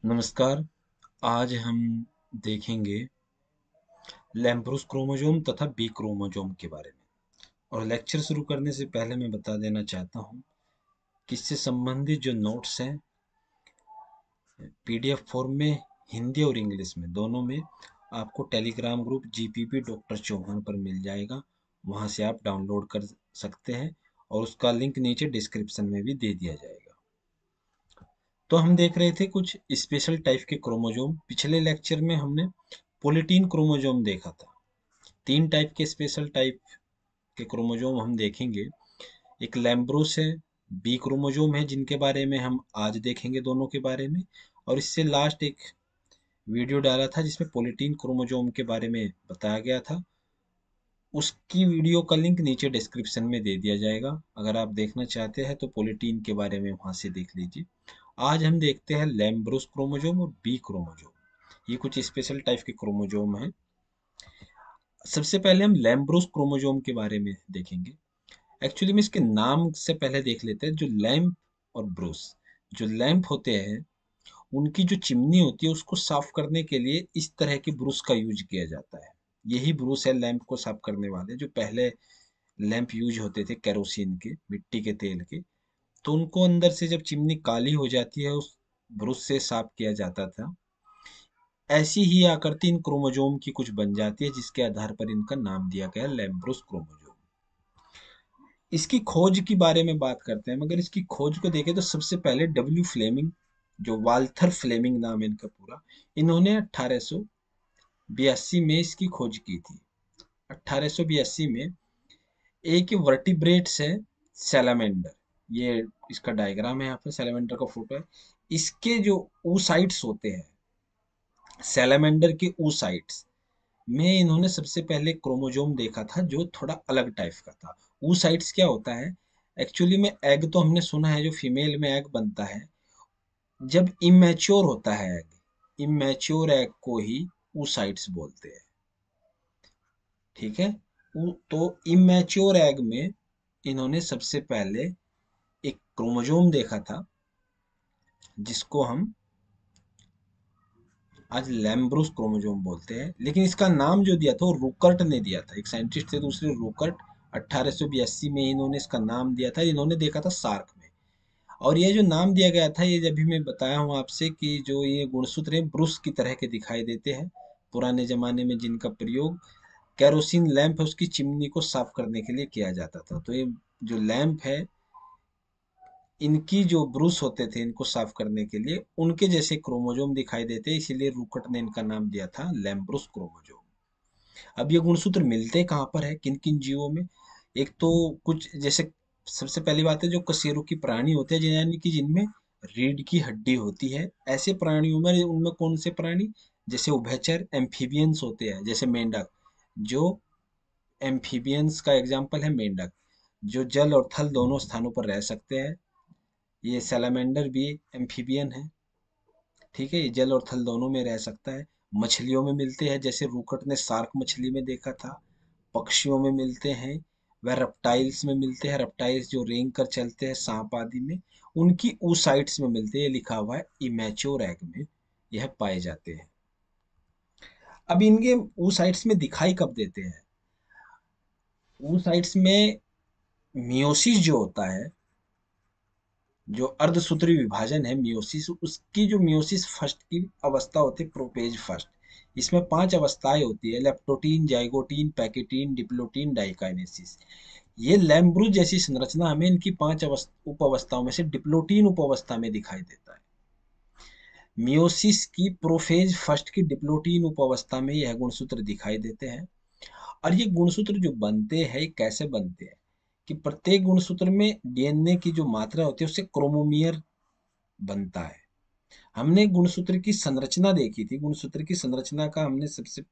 नमस्कार। आज हम देखेंगे लैम्ब्रोस क्रोमोसोम तथा बी क्रोमोसोम के बारे में। और लेक्चर शुरू करने से पहले मैं बता देना चाहता हूँ कि इससे संबंधित जो नोट्स हैं पीडीएफ फॉर्म में हिंदी और इंग्लिश में दोनों में आपको Telegram group GPP doctor Chauhan पर मिल जाएगा। वहाँ से आप डाउनलोड कर सकते हैं और उसका लिंक नीचे डिस्क्रिप्शन में भी दे दिया जाएगा। तो हम देख रहे थे कुछ स्पेशल टाइप के क्रोमोसोम। पिछले लेक्चर में हमने पोलिटीन क्रोमोसोम देखा था। 3 टाइप के स्पेशल टाइप के क्रोमोसोम हम देखेंगे। एक लैम्ब्रोस है, बी क्रोमोसोम है जिनके बारे में हम आज देखेंगे दोनों के बारे में। और इससे लास्ट एक वीडियो डाला था जिसमें पोलिटीन क्रोमोसोम के बारे में बताया गया था। उसकी वीडियो का लिंक नीचे डिस्क्रिप्शन में दे दिया जाएगा। अगर आप देखना चाहते हैं तो पोलिटीन के बारे में वहां से देख लीजिए। आज हम देखते हैं लैम्ब्रोस क्रोमोसोम और बी क्रोमोसोम। ये कुछ स्पेशल टाइप के क्रोमोसोम हैं। सबसे पहले हम लैम्ब्रोस क्रोमोसोम के बारे में देखेंगे। एक्चुअली में इसके नाम से पहले देख लेते हैं। जो लैम्प और ब्रूस, जो लैम्प होते हैं उनकी जो चिमनी होती है उसको साफ करने के लिए इस तरह के ब्रूस का यूज किया जाता है। यही ब्रूस है लैम्प को साफ करने वाले। जो पहले लैंप यूज होते थे केरोसिन के, मिट्टी के तेल के, तो उनको अंदर से जब चिमनी काली हो जाती है उस ब्रश से साफ किया जाता था। ऐसी ही आकृति इन क्रोमोसोम की कुछ बन जाती है जिसके आधार पर इनका नाम दिया गया लैम्ब्रोस क्रोमोसोम। इसकी खोज के बारे में बात करते हैं। मगर इसकी खोज को देखें तो सबसे पहले डब्ल्यू फ्लेमिंग, जो वाल्थर फ्लेमिंग नाम है इनका पूरा, इन्होंने 1882 में इसकी खोज की थी। 1882 में एक वर्टिब्रेट्स है सैलामेंडर। ये इसका डायग्राम है, यहाँ पे सैलामेंडर का फोटो है। इसके जो oocytes होते हैं, सैलामेंडर के oocytes में इन्होंने सबसे पहले क्रोमोसोम देखा था जो थोड़ा अलग टाइप का था। oocytes क्या होता है? एक्चुअली में एग तो हमने सुना है जो फीमेल में एग बनता है जब इमेच्योर होता है एग, इमेच्योर एग को ही oocytes बोलते हैं। ठीक है। तो इमेच्योर एग में इन्होंने सबसे पहले एक क्रोमोसोम देखा था जिसको हम आज लैम्ब्रोस क्रोमोसोम बोलते हैं। लेकिन इसका नाम जो दिया था वो रुकर्ट ने दिया था। एक साइंटिस्ट थे दूसरे रुकर्ट, 1882 में इन्होंने इसका नाम दिया था। इन्होंने देखा था सार्क में। और ये जो नाम दिया गया था, ये जब भी मैं बताया हूँ आपसे कि जो ये गुणसूत्र हैं ब्रुश की तरह के दिखाई देते हैं। पुराने जमाने में जिनका प्रयोग केरोसिन लैंप है उसकी चिमनी को साफ करने के लिए किया जाता था। तो ये जो लैंप है इनकी जो ब्रूस होते थे इनको साफ करने के लिए उनके जैसे क्रोमोसोम दिखाई देते, इसीलिए रूकट ने इनका नाम दिया था लैम्ब्रोस क्रोमोसोम। अब ये गुणसूत्र मिलते कहाँ पर है, किन किन जीवों में? एक तो कुछ जैसे सबसे पहली बात है जो कशेरुकी प्राणी होते हैं यानी कि जिनमें रीढ़ की हड्डी होती है। ऐसे प्राणियों में, उनमें कौन से प्राणी? जैसे उभयचर एम्फीबियंस होते हैं, जैसे मेंढक। जो एम्फीबियंस का एग्जाम्पल है मेंढक, जो जल और थल दोनों स्थानों पर रह सकते हैं। ये सैलामेंडर भी एम्फीबियन है। ठीक है, ये जल और थल दोनों में रह सकता है। मछलियों में मिलते हैं, जैसे रूकट ने शार्क मछली में देखा था। पक्षियों में मिलते हैं, वह रेप्टाइल्स में मिलते हैं। रेप्टाइल्स जो रेंग कर चलते हैं सांप आदि में, उनकी oocytes में मिलते हैं। ये लिखा हुआ है इमेच्योर एग में यह पाए जाते हैं। अब इनके oocytes में दिखाई कब देते हैं? oocytes में मियोसिस जो होता है, जो अर्धसूत्री विभाजन है मियोसिस, उसकी जो मियोसिस फर्स्ट की अवस्था होती है प्रोपेज फर्स्ट। इसमें 5 अवस्थाएं होती है: leptotene, zygotene, pachytene, diplotene, diakinesis. ये लैम्ब्रूज जैसी संरचना हमें इनकी 5 उप अवस्थाओं में से डिप्लोटीन उप अवस्था में दिखाई देता है। मियोसिस की प्रोफेज फर्स्ट की डिप्लोटीन उप अवस्था में यह गुणसूत्र दिखाई देते हैं। और ये गुणसूत्र जो बनते हैं कैसे बनते हैं कि प्रत्येक गुणसूत्र में डीएनए की जो मात्रा होती है उससे क्रोमोमियर बनता है। हमने गुणसूत्र की संरचना देखी थी। गुणसूत्र की संरचना का हमने सबसे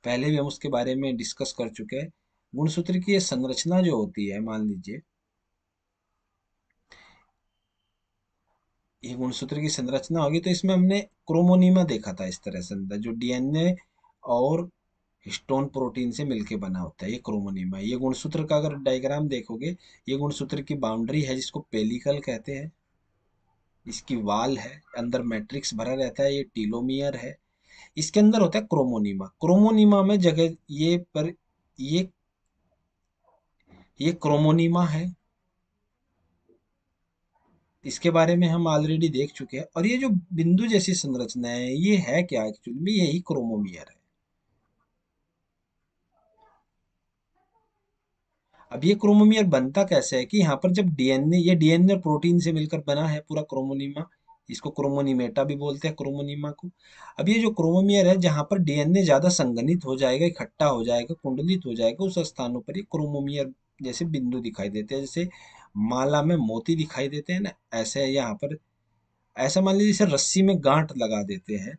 पहले भी हम उसके बारे में डिस्कस कर चुके हैं। गुणसूत्र की ये संरचना जो होती है, मान लीजिए ये गुणसूत्र की संरचना होगी तो इसमें हमने क्रोमोनीमा देखा था। इस तरह से अंदर जो डीएनए और हिस्टोन प्रोटीन से मिलके बना होता है, ये क्रोमोनीमा। ये गुणसूत्र का अगर डायग्राम देखोगे, ये गुणसूत्र की बाउंड्री है जिसको पेलिकल कहते हैं। इसकी वाल है, अंदर मैट्रिक्स भरा रहता है, ये टीलोमियर है। इसके अंदर होता है क्रोमोनीमा। क्रोमोनीमा में जगह ये ये क्रोमोनीमा है। इसके बारे में हम ऑलरेडी देख चुके हैं। और ये जो बिंदु जैसी संरचना है, ये है क्या एक्चुअली में? यही क्रोमोमियर है। अब ये क्रोमोमियर बनता कैसे है कि यहाँ पर जब डीएनए, ये डीएनए प्रोटीन से मिलकर बना है पूरा क्रोमोनीमा। इसको क्रोमोनीमेटा भी बोलते हैं, क्रोमोनीमा को। अब ये जो क्रोमोमियर है, जहाँ पर डीएनए ज्यादा संघनित हो जाएगा, इकट्ठा हो जाएगा, कुंडलित हो जाएगा, उस स्थानों पर ये क्रोमोमियर जैसे बिंदु दिखाई देते हैं। जैसे माला में मोती दिखाई देते हैं ना, ऐसे यहाँ पर ऐसा मान लीजिए जैसे रस्सी में गांठ लगा देते हैं,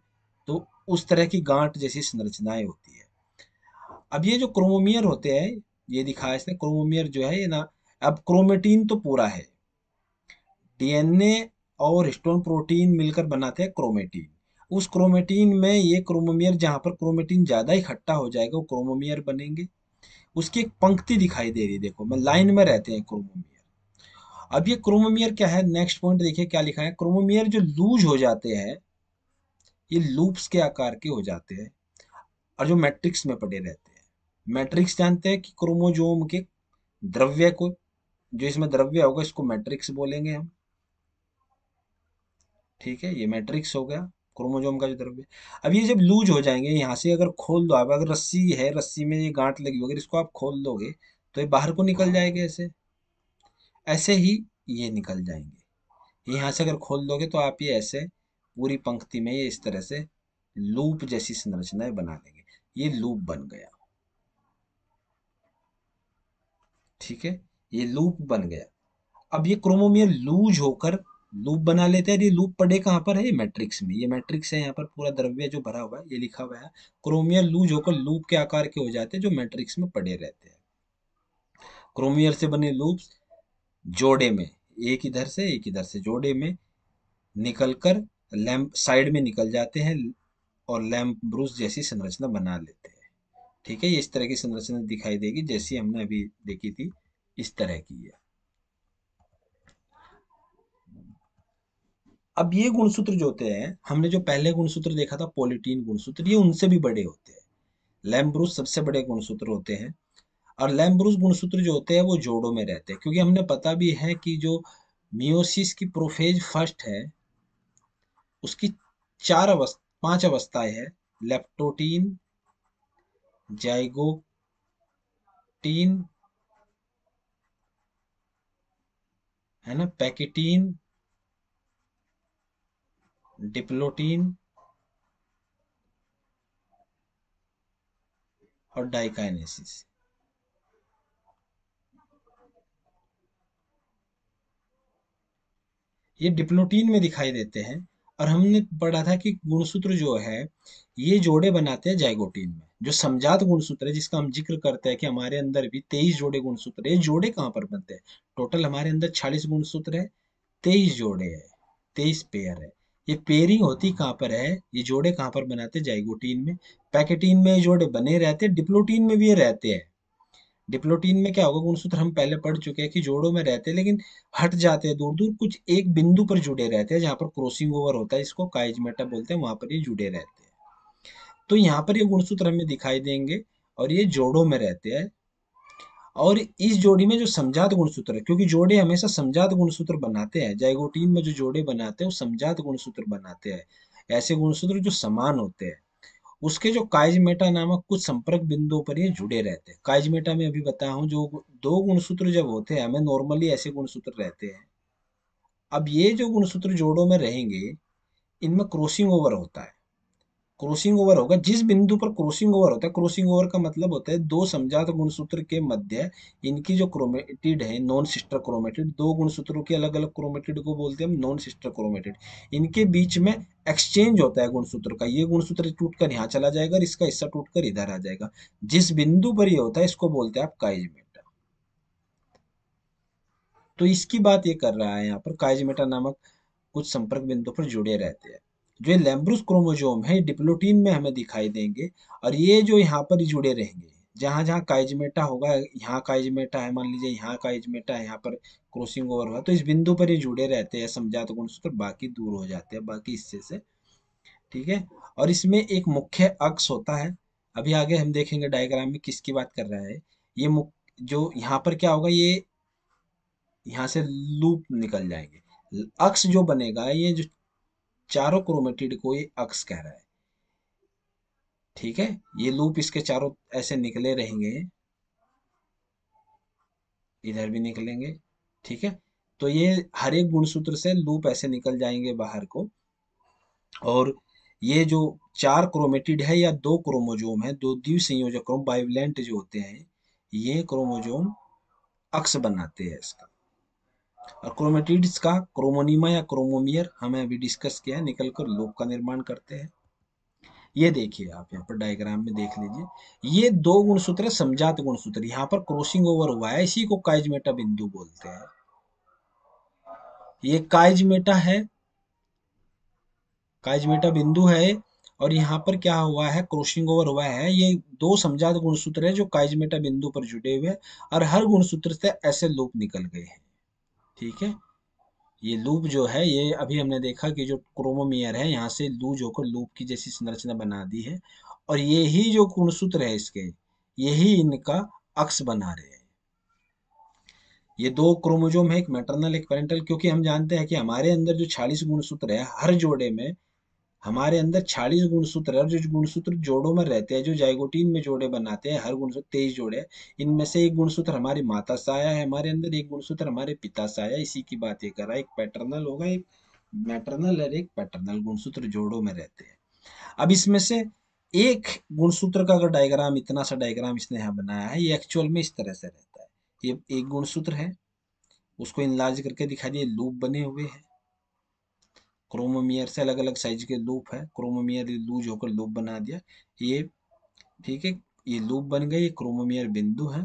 तो उस तरह की गांठ जैसी संरचनाएं होती है। अब ये जो क्रोमोमियर होते हैं, ये दिखाया इसने, क्रोमोमियर जो है ये ना, अब क्रोमेटीन तो पूरा है, डीएनए और हिस्टोन प्रोटीन मिलकर बनाते हैं क्रोमेटीन। उस क्रोमेटीन में ये क्रोमोमियर, जहां पर क्रोमेटीन ज्यादा इकट्ठा हो जाएगा वो क्रोमोमियर बनेंगे। उसकी एक पंक्ति दिखाई दे रही है, देखो मैं लाइन में रहते हैं क्रोमोमियर। अब ये क्रोमोमियर क्या है, नेक्स्ट पॉइंट देखिए क्या लिखा है। क्रोमोमियर जो लूज हो जाते हैं, ये लूप्स के आकार के हो जाते हैं और जो मैट्रिक्स में पड़े रहते हैं। मैट्रिक्स जानते हैं कि क्रोमोजोम के द्रव्य को, जो इसमें द्रव्य होगा इसको मैट्रिक्स बोलेंगे हम। ठीक है, ये मैट्रिक्स हो गया क्रोमोजोम का जो द्रव्य। अब ये जब लूज हो जाएंगे, यहाँ से अगर खोल दो आप, अगर रस्सी है, रस्सी में ये गांठ लगी होगी, अगर इसको आप खोल दोगे तो ये बाहर को निकल जाएंगे, ऐसे ऐसे ही ये निकल जाएंगे। यहाँ से अगर खोल दोगे तो आप ये ऐसे पूरी पंक्ति में ये इस तरह से लूप जैसी संरचनाएं बना लेंगे। ये लूप बन गया। ठीक है, ये लूप बन गया। अब ये क्रोमोमियर लूज होकर लूप बना लेते हैं। ये लूप पड़े कहाँ पर है? ये मैट्रिक्स में। ये मैट्रिक्स है, यहाँ पर पूरा द्रव्य जो भरा हुआ है ये लिखा हुआ है। क्रोमियर लूज होकर लूप के आकार के हो जाते हैं, जो मैट्रिक्स में पड़े रहते हैं। क्रोमियर से बने लूप्स जोड़े में, एक इधर से एक इधर से जोड़े में निकलकर लैम्प साइड में निकल जाते हैं और लैम्प ब्रूस जैसी संरचना बना लेते हैं। ठीक है, ये इस तरह की संरचना दिखाई देगी जैसी हमने अभी देखी थी, इस तरह की है। अब ये गुणसूत्र जो होते हैं, हमने जो पहले गुणसूत्र देखा था पॉलीटीन गुणसूत्र, ये उनसे भी बड़े होते हैं। लैम्ब्रूस सबसे बड़े गुणसूत्र होते हैं। और लैम्ब्रूस गुणसूत्र जो होते हैं वो जोड़ों में रहते हैं, क्योंकि हमने पता भी है कि जो मियोसिस की प्रोफेज फर्स्ट है, उसकी पांच अवस्थाएं है। लेप्टोटीन, जाइगोटीन, है ना, पैकेटीन, डिप्लोटीन और डाइकाइनेसिस। ये डिप्लोटीन में दिखाई देते हैं। और हमने पढ़ा था कि गुणसूत्र जो है ये जोड़े बनाते हैं जाइगोटीन में, जो समजात गुणसूत्र है, जिसका हम जिक्र करते हैं कि हमारे अंदर भी 23 जोड़े गुणसूत्र है। ये जोड़े कहाँ पर बनते हैं? टोटल हमारे अंदर 46 गुणसूत्र है, 23 जोड़े है, 23 पेयर है। ये पेयरिंग होती कहाँ पर है? ये जोड़े कहाँ पर बनाते हैं? जाइगोटीन में। पैकेटीन में ये जोड़े बने रहते हैं, डिप्लोटीन में भी ये रहते हैं। डिप्लोटीन में क्या होगा, गुणसूत्र हम पहले पढ़ चुके हैं कि जोड़ों में रहते हैं, लेकिन हट जाते हैं दूर दूर, कुछ एक बिंदु पर जुड़े रहते हैं जहां पर क्रॉसिंग ओवर होता है, इसको काइजमेटा बोलते हैं, वहां पर ये जुड़े रहते हैं। तो यहाँ पर ये गुणसूत्र हमें दिखाई देंगे और ये जोड़ों में रहते हैं। और इस जोड़ी में जो समजात गुणसूत्र है, क्योंकि जोड़े हमेशा समजात गुणसूत्र बनाते हैं, जाइगोटीन में जो जोड़े बनाते हैं वो समजात गुणसूत्र बनाते हैं, ऐसे गुणसूत्र जो समान होते हैं। उसके जो काइजमेटा नामक कुछ संपर्क बिंदुओं पर ये जुड़े रहते हैं। काइजमेटा में अभी बताया हूँ, जो दो गुणसूत्र जब होते हैं, हमें नॉर्मली ऐसे गुणसूत्र रहते हैं। अब ये जो गुणसूत्र जोड़ों में रहेंगे, इनमें क्रॉसिंग ओवर होता है। क्रॉसिंग ओवर होगा जिस बिंदु पर क्रॉसिंग ओवर होता है। क्रॉसिंग ओवर का मतलब होता है दो समजात गुणसूत्र के मध्य इनकी जो क्रोमेटिड है, नॉन सिस्टर क्रोमेटिड, दो गुणसूत्रों के अलग अलग क्रोमेटिड को बोलते हैं हम नॉन सिस्टर क्रोमेटिड। इनके बीच में एक्सचेंज होता है गुणसूत्र का। ये गुणसूत्र टूटकर यहाँ चला जाएगा और इसका हिस्सा टूटकर इधर आ जाएगा। जिस बिंदु पर ये होता है इसको बोलते हैं आप काइजमेटा। तो इसकी बात ये कर रहा है यहाँ पर, काइजमेटा नामक कुछ संपर्क बिंदु पर जुड़े रहते हैं। जो ये लैम्ब्रूस क्रोमोजोम है, डिप्लोटीन में हमें दिखाई देंगे और ये जो यहाँ पर जुड़े रहेंगे, जहां जहां काइजमेटा होगा, यहाँ काइजमेटा है, मान लीजिए यहाँ काइजमेटा है, यहाँ पर क्रॉसिंग ओवर हुआ, तो इस बिंदु पर ही जुड़े रहते हैं समजात गुणसूत्र, बाकी दूर हो जाते हैं बाकी हिस्से से। ठीक है। और इसमें एक मुख्य अक्ष होता है, अभी आगे हम देखेंगे डायग्राम में किसकी बात कर रहा है। ये जो यहाँ पर क्या होगा, ये यहाँ से लूप निकल जाएंगे, अक्ष जो बनेगा, ये जो चारों क्रोमेटिड को ये अक्ष कह रहा है। ठीक है। ये लूप इसके चारों ऐसे निकले रहेंगे, इधर भी निकलेंगे। ठीक है। तो ये हर एक गुणसूत्र से लूप ऐसे निकल जाएंगे बाहर को। और ये जो चार क्रोमेटिड है या दो क्रोमोजोम है, दो द्विसंयोजक क्रोम बाइवलेंट जो होते हैं, ये क्रोमोजोम अक्ष बनाते हैं इसका। और क्रोमेटिड्स का क्रोमोनीमा या क्रोमोमियर हमें अभी डिस्कस किया है, निकलकर लूप का निर्माण करते हैं। ये देखिए आप यहाँ पर डायग्राम में देख लीजिए, ये दो गुणसूत्र है समजात गुणसूत्र, यहाँ पर क्रॉसिंग ओवर हुआ है, इसी को काइजमेटा बिंदु बोलते हैं। ये काइजमेटा है, काइजमेटा बिंदु है। और यहाँ पर क्या हुआ है, क्रॉसिंग ओवर हुआ है, ये दो समजात गुणसूत्र है जो काइजमेटा बिंदु पर जुड़े हुए हैं, और हर गुणसूत्र से ऐसे लूप निकल गए हैं। ठीक है। ये लूप जो है, ये अभी हमने देखा कि जो क्रोमोमियर है यहाँ से लूज होकर लूप की जैसी संरचना बना दी है, और ये ही जो गुणसूत्र है इसके, यही इनका अक्ष बना रहे हैं। ये दो क्रोमोजोम है, एक मैटरनल एक पेरेंटल, क्योंकि हम जानते हैं कि हमारे अंदर जो 46 गुणसूत्र है, हर जोड़े में हमारे अंदर 46 गुणसूत्र है, और जो गुणसूत्र जोड़ों में रहते हैं, जो जाइगोटीन में जोड़े बनाते हैं, हर गुणसूत्र 23 जोड़े हैं, इनमें से एक गुणसूत्र हमारी माता से आया है हमारे अंदर, एक गुणसूत्र हमारे पिता से आया, इसी की बात ये कर रहा है। एक पैटर्नल होगा, एक मैटरनल और एक पैटर्नल गुणसूत्र जोड़ों में रहते हैं। अब इसमें से एक गुणसूत्र का अगर डायग्राम, इतना सा डायग्राम इसने यहाँ बनाया है, ये एक्चुअल में इस तरह से रहता है। ये एक गुणसूत्र है, उसको इनलार्ज करके दिखा दिए, लूप बने हुए हैं, क्रोमोमियर से अलग अलग साइज के लूप है, क्रोमोमियर लूज होकर लूप बना दिया ये। ठीक है। ये लूप बन गए, ये क्रोमोमियर बिंदु है।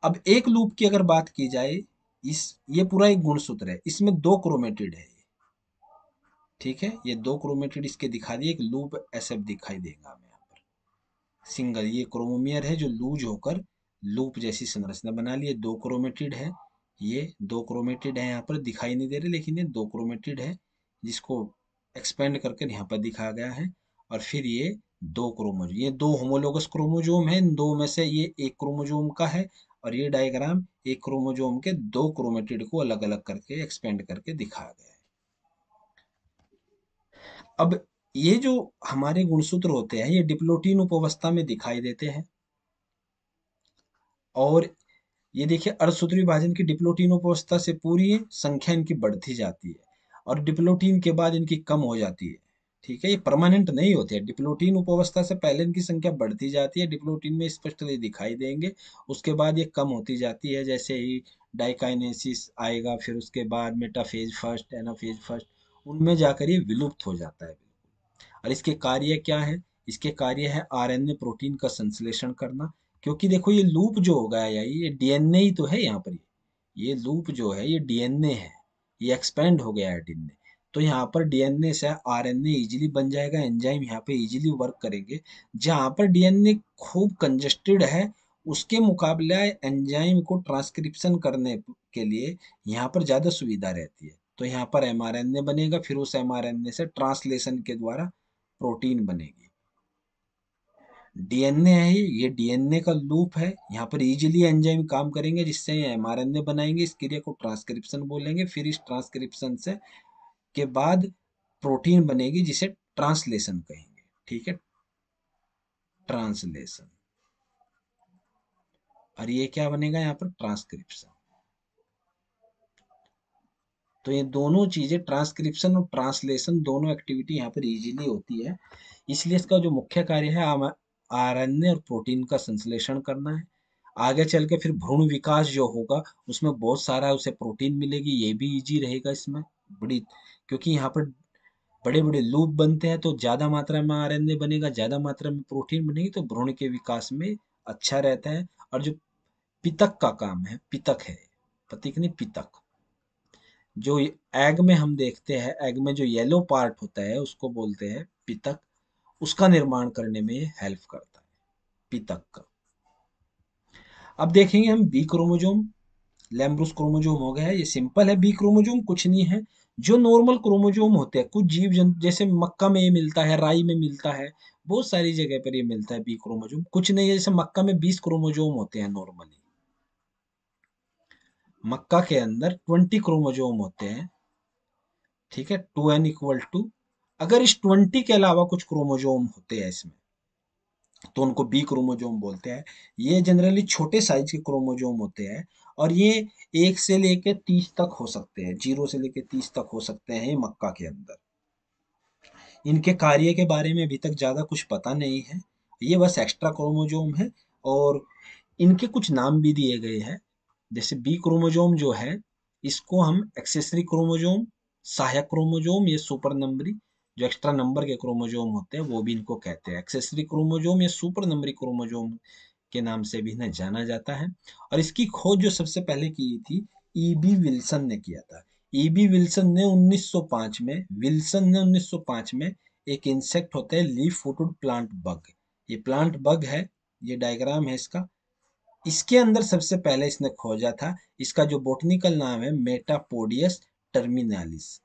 अब एक लूप की अगर बात की जाए, इस ये पूरा एक गुणसूत्र है, इसमें दो क्रोमेटिड है। ठीक है। ये दो क्रोमेटिड इसके दिखा दिए, एक लूप ऐसे दिखाई देगा हमें यहाँ पर सिंगल, ये क्रोमोमियर है जो लूज होकर लूप जैसी संरचना बना लिए, दो क्रोमेटिड है। ये दो क्रोमेटिड है, यहाँ पर दिखाई नहीं दे रहे, लेकिन ये दो क्रोमेटिड है जिसको एक्सपेंड करके यहाँ पर दिखाया गया है। और फिर ये दो क्रोमोजोम, ये दो होमोलोगस क्रोमोजोम है, इन दो में से ये एक क्रोमोजोम का है। और ये डायग्राम एक क्रोमोजोम के दो क्रोमेटिड को अलग अलग करके एक्सपेंड करके दिखाया गया है। अब ये जो हमारे गुणसूत्र होते हैं, ये डिप्लोटीन उपावस्था में दिखाई देते हैं। और ये देखिए, अर्धसूत्री विभाजन की डिप्लोटीन उपावस्था से पूरी संख्या इनकी बढ़ती जाती है, और डिप्लोटीन के बाद इनकी कम हो जाती है। ठीक है। ये परमानेंट नहीं होती है, डिप्लोटीन उपावस्था से पहले इनकी संख्या बढ़ती जाती है, डिप्लोटीन में स्पष्टली दिखाई देंगे, उसके बाद ये कम होती जाती है, जैसे ही डाइकाइनेसिस आएगा, फिर उसके बाद मेटाफेज फर्स्ट, एनाफेज फर्स्ट, उनमें जाकर ये विलुप्त हो जाता है। और इसके कार्य क्या है, इसके कार्य है आरएनए प्रोटीन का संश्लेषण करना। क्योंकि देखो, ये लूप जो होगा, या ये डीएनए ही तो है यहाँ पर, ये लूप जो है ये डीएनए है, ये एक्सपेंड हो गया है डीएनए। तो यहाँ पर डीएनए से आरएनए इजीली बन जाएगा, एंजाइम यहाँ पे इजीली वर्क करेंगे। जहाँ पर डीएनए खूब कंजेस्टेड है, उसके मुकाबले एंजाइम को ट्रांसक्रिप्शन करने के लिए यहाँ पर ज़्यादा सुविधा रहती है। तो यहाँ पर एमआरएनए बनेगा, फिर उस एमआरएनए से ट्रांसलेशन के द्वारा प्रोटीन बनेगी। डीएनए है, ये डीएनए का लूप है, यहाँ पर इजीली एंजाइम काम करेंगे, जिससे ये एमआरएनए बनाएंगे, इस क्रिया को ट्रांसक्रिप्शन बोलेंगे। फिर इस ट्रांसक्रिप्शन से के बाद प्रोटीन बनेगी, जिसे ट्रांसलेशन कहेंगे। ठीक है। ट्रांसलेशन। और ये क्या बनेगा यहाँ पर, ट्रांसक्रिप्शन। तो ये दोनों चीजें, ट्रांसक्रिप्शन और ट्रांसलेशन, दोनों एक्टिविटी यहाँ पर इजीली होती है। इसलिए इसका जो मुख्य कार्य है, आरएनए और प्रोटीन का संश्लेषण करना है। आगे चल के फिर भ्रूण विकास जो होगा, उसमें बहुत सारा उसे प्रोटीन मिलेगी, ये भी इजी रहेगा इसमें बड़ी, क्योंकि यहाँ पर बड़े बड़े लूप बनते हैं, तो ज्यादा मात्रा में आरएनए बनेगा, ज्यादा मात्रा में प्रोटीन बनेगी, तो भ्रूण के विकास में अच्छा रहता है। और जो पितक का काम है, पितक है, पतिक नहीं पितक, जो एग में हम देखते हैं, एग में जो येलो पार्ट होता है उसको बोलते हैं पितक, उसका निर्माण करने में ये हेल्प करता है, पितक का। अब देखेंगे हम बी क्रोमोजोम। लैम्ब्रोस क्रोमोजोम हो गया है, ये सिंपल है। बी क्रोमोजोम कुछ नहीं है, जो नॉर्मल क्रोमोजोम होते हैं कुछ जीव जंतु, जैसे मक्का में ये मिलता है, राई में मिलता है, बहुत सारी जगह पर ये मिलता है बी क्रोमोजोम। कुछ नहीं है, जैसे मक्का में 20 क्रोमोजोम होते हैं नॉर्मली, मक्का के अंदर 20 क्रोमोजोम होते हैं। ठीक है, 2n=2। अगर इस 20 के अलावा कुछ क्रोमोजोम होते हैं इसमें, तो उनको बी क्रोमोजोम बोलते हैं। ये जनरली छोटे साइज के क्रोमोजोम होते हैं, और ये 1 से लेके 30 तक हो सकते हैं, 0 से लेके 30 तक हो सकते हैं मक्का के अंदर। इनके कार्य के बारे में अभी तक ज़्यादा कुछ पता नहीं है, ये बस एक्स्ट्रा क्रोमोजोम है। और इनके कुछ नाम भी दिए गए हैं, जैसे बी क्रोमोजोम जो है, इसको हम एक्सेसरी क्रोमोजोम, सहायक क्रोमोजोम, ये सुपर नंबरी, जो एक्स्ट्रा नंबर के क्रोमोजोम होते हैं वो भी इनको कहते हैं एक्सेसरी क्रोमोजोम या सुपर नंबरी क्रोमोजोम के नाम से भी इन्हें जाना जाता है। और इसकी खोज जो सबसे पहले की थी, ईबी विल्सन ने किया था। ईबी विल्सन ने 1905 में, विल्सन ने 1905 में एक इंसेक्ट होता है लीफ फुटेड प्लांट बग, ये प्लांट बग है, ये डायग्राम है इसका, इसके अंदर सबसे पहले इसने खोजा था। इसका जो बोटनिकल नाम है मेटापोडियस टर्मिनालिस।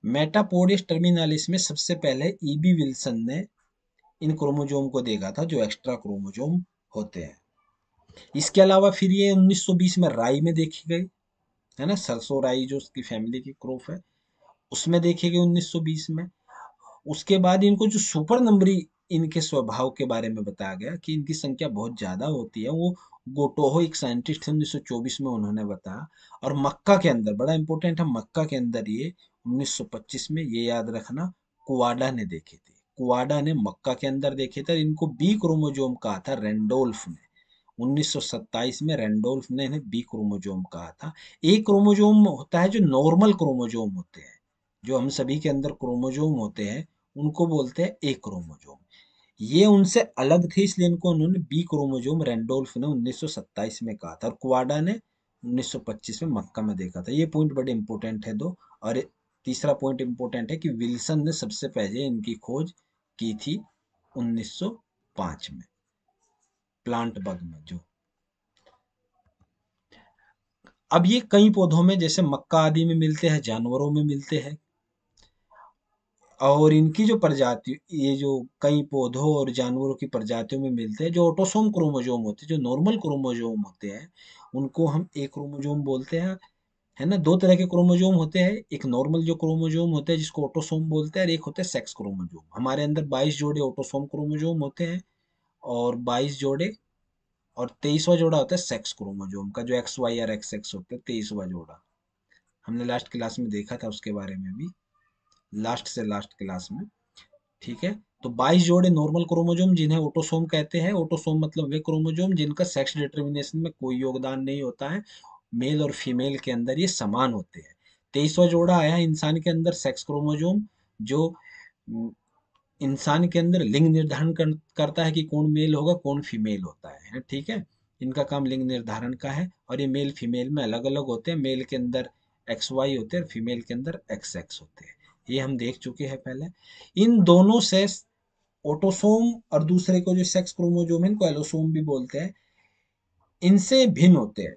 मेटापोडियस टर्मिनालिस में सबसे पहले ईबी विल्सन ने इन क्रोमोजोम को देखा था, जो एक्स्ट्रा क्रोमोजोम होते हैं। इसके अलावा फिर ये 1920 में राई में देखी गई, है ना, सरसों राई जो उसकी फैमिली की क्रॉप है, उसमें देखी गई 1920 में। उसके बाद इनको जो सुपर नंबरी इनके स्वभाव के बारे में बताया गया कि इनकी संख्या बहुत ज्यादा होती है, वो गोटोहो एक साइंटिस्ट थे, 1924 में उन्होंने बताया। और मक्का के अंदर, बड़ा इंपॉर्टेंट है, मक्का के अंदर ये 1925 में, ये याद रखना, कुवाडा ने देखे थे। कुवाडा ने मक्का के अंदर देखे थे। इनको बी क्रोमोजोम कहा था रेंडोल्फ ने, 1927 में रेंडोल्फ ने इन्हें बी क्रोमोजोम कहा था। ए क्रोमोजोम होता है जो नॉर्मल क्रोमोजोम होते हैं, जो हम सभी के अंदर क्रोमोजोम होते हैं, उनको बोलते हैं ए क्रोमोजोम। ये उनसे अलग थे, इसलिए इनको उन्होंने बी क्रोमोजोम रेंडोल्फ ने 1927 में कहा था, और क्वाडा ने 1925 में मक्का में देखा था। ये पॉइंट बड़े इंपॉर्टेंट है दो। और तीसरा पॉइंट इंपॉर्टेंट है कि विल्सन ने सबसे पहले इनकी खोज की थी 1905 में, प्लांट बग में जो। अब ये कई पौधों में, जैसे मक्का आदि में मिलते हैं, जानवरों में मिलते हैं। और इनकी जो प्रजाति, ये जो कई पौधों और जानवरों की प्रजातियों में मिलते हैं, जो ऑटोसोम क्रोमोजोम होते हैं, जो नॉर्मल क्रोमोजोम होते हैं, उनको हम एक क्रोमोजोम बोलते हैं। है ना, दो तरह के क्रोमोजोम होते हैं, एक नॉर्मल जो क्रोमोजोम होते हैं जिसको ऑटोसोम बोलते हैं, और एक होते हैं सेक्स क्रोमोजोम। हमारे अंदर 22 जोड़े ऑटोसोम क्रोमोजोम होते हैं, और 22 जोड़े, और 23वां जोड़ा होता है सेक्स क्रोमोजोम का, जो एक्स वाई और एक्स एक्स होता है, 23वां जोड़ा। हमने लास्ट क्लास में देखा था उसके बारे में भी, लास्ट से लास्ट क्लास में। ठीक है, तो 22 जोड़े नॉर्मल क्रोमोजोम जिन्हें ऑटोसोम कहते हैं। ऑटोसोम मतलब वे क्रोमोजोम जिनका सेक्स डिटर्मिनेशन में कोई योगदान नहीं होता है, मेल और फीमेल के अंदर ये समान होते हैं। 23वां जोड़ा आया इंसान के अंदर, सेक्स क्रोमोजोम, जो इंसान के अंदर लिंग निर्धारण करता है कि कौन मेल होगा कौन फीमेल होता है। ठीक है, इनका काम लिंग निर्धारण का है, और ये मेल फीमेल में अलग अलग होते हैं। मेल के अंदर एक्स वाई होते हैं, और फीमेल के अंदर एक्स एक्स होते हैं। ये हम देख चुके हैं पहले। इन दोनों से ऑटोसोम और दूसरे को जो सेक्स क्रोमोजोम है, इनको एलोसोम भी बोलते हैं, इनसे भिन्न होते हैं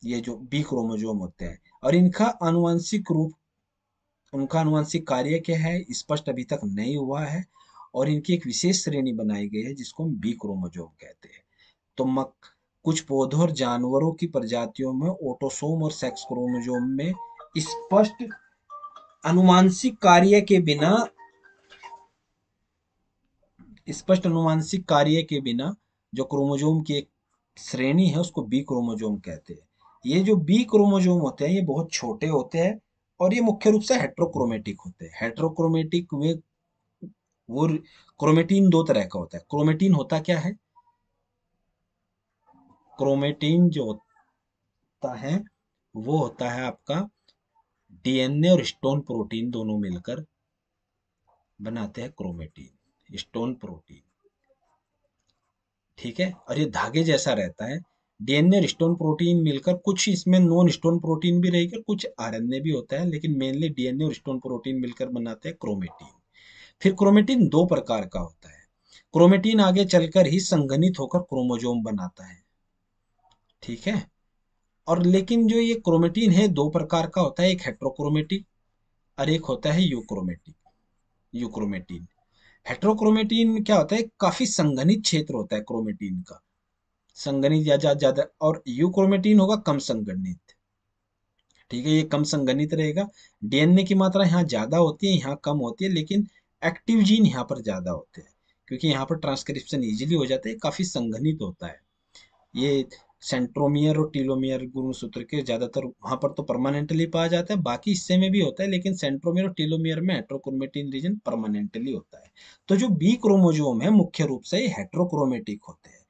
ये जो बी क्रोमोजोम होते हैं। और इनका आनुवंशिक रूप, उनका आनुवंशिक कार्य क्या है, स्पष्ट अभी तक नहीं हुआ है। और इनकी एक विशेष श्रेणी बनाई गई है जिसको हम बी क्रोमोजोम कहते हैं। तो कुछ पौधों और जानवरों की प्रजातियों में ऑटोसोम और सेक्स क्रोमोजोम में स्पष्ट आनुवंशिक कार्य के बिना, स्पष्ट आनुवंशिक कार्य के बिना जो क्रोमोजोम की एक श्रेणी है उसको बी क्रोमोजोम कहते हैं। ये जो बी क्रोमोजोम होते हैं ये बहुत छोटे होते हैं, और ये मुख्य रूप से हेट्रोक्रोमेटिक होते हैं। हेट्रोक्रोमेटिक वे, वो क्रोमेटीन दो तरह का होता है। क्रोमेटीन होता क्या है, क्रोमेटीन जो होता है वो होता है आपका डीएनए और हिस्टोन प्रोटीन दोनों मिलकर बनाते हैं क्रोमेटीन, हिस्टोन प्रोटीन। ठीक है, और ये धागे जैसा रहता है। डीएनए और हिस्टोन प्रोटीन मिलकर, कुछ इसमें नॉन हिस्टोन प्रोटीन भी रहेगा, कुछ आरएनए भी होता है, लेकिन मेनली डीएनए और हिस्टोन प्रोटीन मिलकर बनाते हैं क्रोमेटीन। फिर क्रोमेटीन दो प्रकार का होता है। क्रोमेटीन आगे चलकर ही संघनित होकर क्रोमोजोम बनाता है। ठीक है। और लेकिन जो ये क्रोमेटिन है दो प्रकार का होता है, एक हेट्रोक्रोमेटिक और एक होता है यूक्रोमेटिक, यूक्रोमेटिन। हेट्रोक्रोमेटिन क्या होता है, काफी संघनित क्षेत्र होता है क्रोमेटिन का, संघनित या ज्यादा ज्यादा, और यूक्रोमेटिन होगा कम संघनित। ठीक है, ये कम संघनित रहेगा। डीएनए की मात्रा यहाँ ज्यादा होती है, यहाँ कम होती है, लेकिन एक्टिव जीन यहाँ पर ज्यादा होते हैं, क्योंकि यहाँ पर ट्रांसक्रिप्शन इजीली हो जाता है, काफी संघनित होता है। ये सेंट्रोमियर और टीलोमियर गुणसूत्र के ज्यादातर वहां पर तो परमानेंटली पाया जाता है, बाकी हिस्से में भी होता है, लेकिन सेंट्रोमियर और टीलोमियर में हेट्रोक्रोमेटिन रीजन परमानेंटली होता है। तो जो बी क्रोमोजोम है मुख्य रूप से ये हेट्रोक्रोमेटिक होते हैं।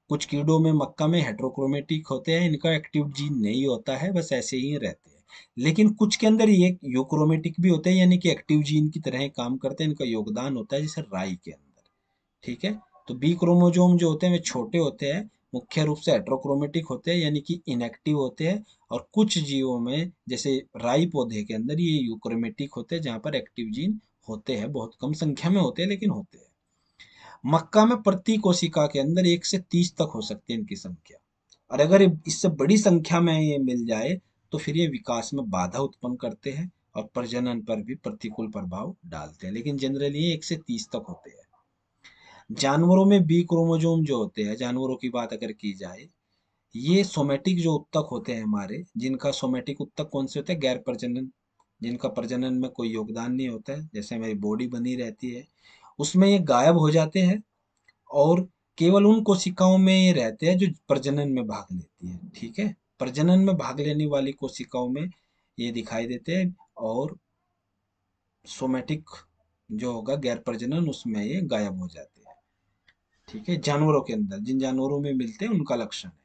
कुछ कीड़ों में, मक्का में हेट्रोक्रोमेटिक होते हैं, इनका एक्टिव जीन नहीं होता है, बस ऐसे ही रहते हैं। लेकिन कुछ के अंदर ये यूक्रोमेटिक भी होते हैं, यानी कि एक्टिव जीन की तरह काम करते हैं, इनका योगदान होता है, जैसे राई के अंदर। ठीक है। तो बी क्रोमोजोम जो होते हैं वे छोटे होते हैं, मुख्य रूप से हेट्रोक्रोमेटिक होते हैं, यानी कि इनएक्टिव होते हैं। और कुछ जीवों में, जैसे राई पौधे के अंदर, ये यूक्रोमेटिक होते हैं, जहाँ पर एक्टिव जीन होते हैं, बहुत कम संख्या में होते हैं, लेकिन होते हैं। मक्का में प्रति कोशिका के अंदर 1 से 30 तक हो सकती है इनकी संख्या। और अगर इससे बड़ी संख्या में ये मिल जाए तो फिर ये विकास में बाधा उत्पन्न करते हैं और प्रजनन पर भी प्रतिकूल प्रभाव डालते हैं, लेकिन जनरली ये 1 से 30 तक होते हैं। जानवरों में बी क्रोमोजोम जो होते हैं, जानवरों की बात अगर की जाए, ये सोमेटिक जो उत्तक होते हैं हमारे, जिनका सोमेटिक उत्तक कौन से होते हैं, गैर प्रजनन, जिनका प्रजनन में कोई योगदान नहीं होता है, जैसे हमारी बॉडी बनी रहती है, उसमें ये गायब हो जाते हैं। और केवल उन कोशिकाओं में ये रहते हैं जो प्रजनन में भाग लेती है। ठीक है, प्रजनन में भाग लेने वाली कोशिकाओं में ये दिखाई देते हैं, और सोमेटिक जो होगा गैर प्रजनन, उसमें ये गायब हो जाते हैं। ठीक है, जानवरों के अंदर जिन जानवरों में मिलते हैं उनका लक्षण है।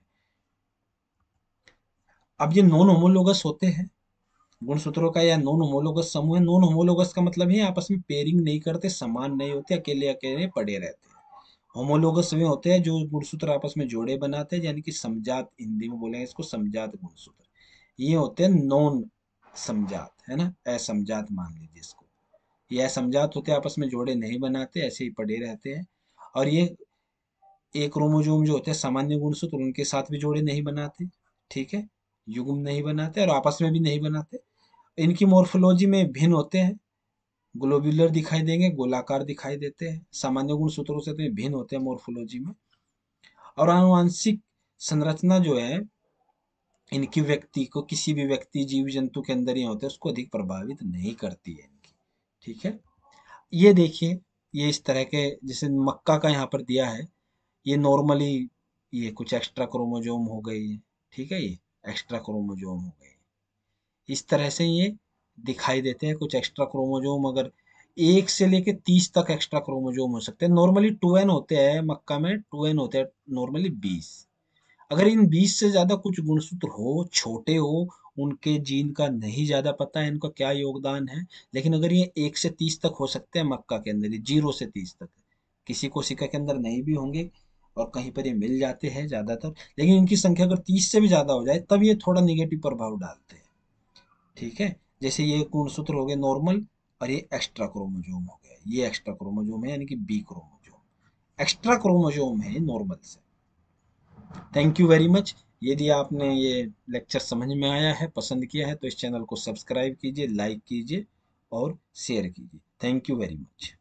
अब ये नॉन होमोलोगस होते हैं, गुणसूत्रों का या नॉन होमोलोगस समूह है। नॉन होमोलोगस का मतलब है आपस में पेयरिंग नहीं करते, समान नहीं होते, अकेले अकेले पड़े रहते हैं। होमोलोगस वे होते हैं जो गुणसूत्र आपस में जोड़े बनाते हैं, यानी कि समजात, हिंदी में बोलेंगे इसको समजात गुणसूत्र। ये होते हैं नॉन समजात, है ना, असमजात मान लीजिए इसको। ये असमजात होते हैं, आपस में जोड़े नहीं बनाते, ऐसे ही पड़े रहते हैं। और ये एक क्रोमोजोम जो होते हैं सामान्य गुणसूत्र, उनके साथ भी जोड़े नहीं बनाते। ठीक है, युग्म नहीं बनाते और आपस में भी नहीं बनाते। इनकी मॉर्फोलॉजी में भिन्न होते हैं, ग्लोब्यूलर दिखाई देंगे, गोलाकार दिखाई देते हैं, सामान्य गुणसूत्रों से तो ये भिन्न होते हैं मॉर्फोलॉजी में। और आनुवांशिक संरचना जो है इनकी, व्यक्ति को, किसी भी व्यक्ति जीव जंतु के अंदर ही होते हैं, उसको अधिक प्रभावित नहीं करती है इनकी। ठीक है, ये देखिए, ये इस तरह के, जैसे मक्का का यहाँ पर दिया है, ये नॉर्मली ये कुछ एक्स्ट्रा क्रोमोजोम हो गई। ठीक है, ये एक्स्ट्रा क्रोमोजोम हो गई, इस तरह से ये दिखाई देते हैं कुछ एक्स्ट्रा क्रोमोजोम। अगर 1 से लेके 30 तक एक्स्ट्रा क्रोमोजोम हो सकते हैं। नॉर्मली 2n होते हैं, मक्का में 2n होते हैं नॉर्मली 20। अगर इन 20 से ज्यादा कुछ गुणसूत्र हो, छोटे हो, उनके जीन का नहीं ज्यादा पता है इनका क्या योगदान है, लेकिन अगर ये 1 से 30 तक हो सकते हैं मक्का के अंदर, 0 से 30 तक, किसी कोशिका के अंदर नहीं भी होंगे, और कहीं पर ये मिल जाते हैं ज्यादातर, लेकिन इनकी संख्या अगर 30 से भी ज्यादा हो जाए तब ये थोड़ा निगेटिव प्रभाव डालते हैं। ठीक है, जैसे ये गुणसूत्र हो गए नॉर्मल, और ये एक्स्ट्रा क्रोमोजोम हो गया, ये एक्स्ट्रा क्रोमोजोम है, यानी कि बी क्रोमोजोम एक्स्ट्रा क्रोमोजोम है नॉर्मल से। Thank you very much. यदि आपने ये लेक्चर समझ में आया है, पसंद किया है, तो इस चैनल को सब्सक्राइब कीजिए, लाइक कीजिए और शेयर कीजिए। Thank you very much.